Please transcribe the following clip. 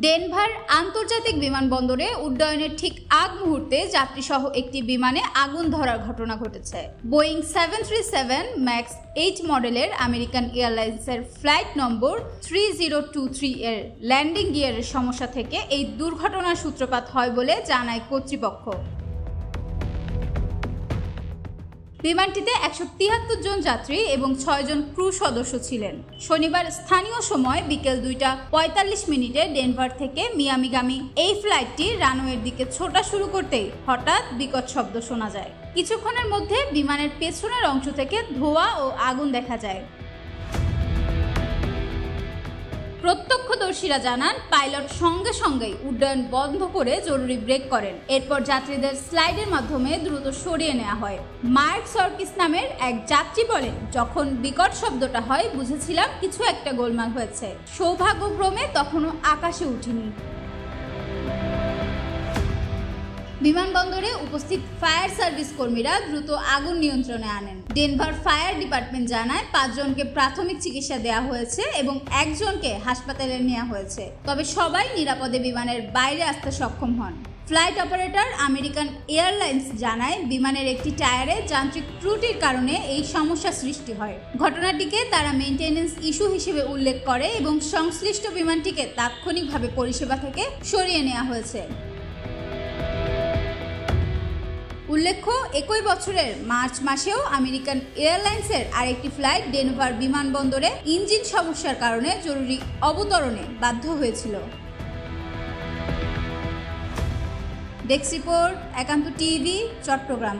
Denver আন্তর্জাতিক বিমানবন্দরে উড্ডয়নের ঠিক আগ মুহূর্তে যাত্রীসহ একটি বিমানে আগুন ধরার ঘটনা ঘটেছে। বোয়িং 737 ম্যাক্স 8 মডেলের আমেরিকান এয়ারলাইন্সের ফ্লাইট নম্বর 3023 এর ল্যান্ডিং গিয়ারের সমস্যা থেকে এই দুর্ঘটনার সূত্রপাত হয় বলে জানায় কর্তৃপক্ষ। বিমানটিতে 173 জন যাত্রী এবং 6 জন ক্রু সদস্য ছিলেন। শনিবার স্থানীয় সময় বিকেল 2:45 ডেনভার থেকে মিয়ামিগামী এই ফ্লাইটটি রানওয়ের দিকে ছোটা শুরু করতেই হঠাৎ বিকট শব্দ শোনা যায়। কিছুক্ষণের মধ্যে বিমানের পেছনের অংশ থেকে ধোঁয়া ও আগুন দেখা যায়। প্রত্যক্ষদর্শীরা জানান পাইলট সঙ্গে সঙ্গেই উড্ডয়ন বন্ধ করে জরুরি ব্রেক করেন। এরপর যাত্রীদের স্লাইডের মাধ্যমে দ্রুত সরিয়ে নেওয়া হয়। মার্ক সর্কিস নামের এক যাত্রী বলেন, যখন বিকট শব্দটা হয় বুঝেছিলাম কিছু একটা গোলমাল হয়েছে। সৌভাগ্যক্রমে তখনও আকাশে উঠিনি। বিমানবন্দরে উপস্থিত ফায়ার সার্ভিস কর্মীরা দ্রুত আগুন নিয়ন্ত্রণে আনেন। ডেনভার ফায়ার ডিপার্টমেন্ট জানায় 5 জনকে প্রাথমিক চিকিৎসা দেওয়া হয়েছে এবং 1 জনকে হাসপাতালে নেওয়া হয়েছে, তবে সবাই নিরাপদে বিমানের বাইরে আসতে সক্ষম হন। ফ্লাইট অপারেটর আমেরিকান এয়ারলাইন্স জানায় বিমানের একটি টায়ারে যান্ত্রিক ত্রুটির কারণে এই সমস্যা সৃষ্টি হয়। ঘটনাটিকে তারা মেইনটেনেন্স ইস্যু হিসেবে উল্লেখ করে এবং সংশ্লিষ্ট বিমানটিকে তাৎক্ষণিকভাবে পরিষেবা থেকে সরিয়ে নেওয়া হয়েছে। উল্লেখ্য, একই বছরের মার্চ মাসেও আমেরিকান এয়ারলাইন্সের আরেকটি ফ্লাইট ডেনভার বিমানবন্দরে ইঞ্জিন সমস্যার কারণে জরুরি অবতরণে বাধ্য হয়েছিল। ডেস্ক রিপোর্ট, একান্ত টিভি, চট্টগ্রাম।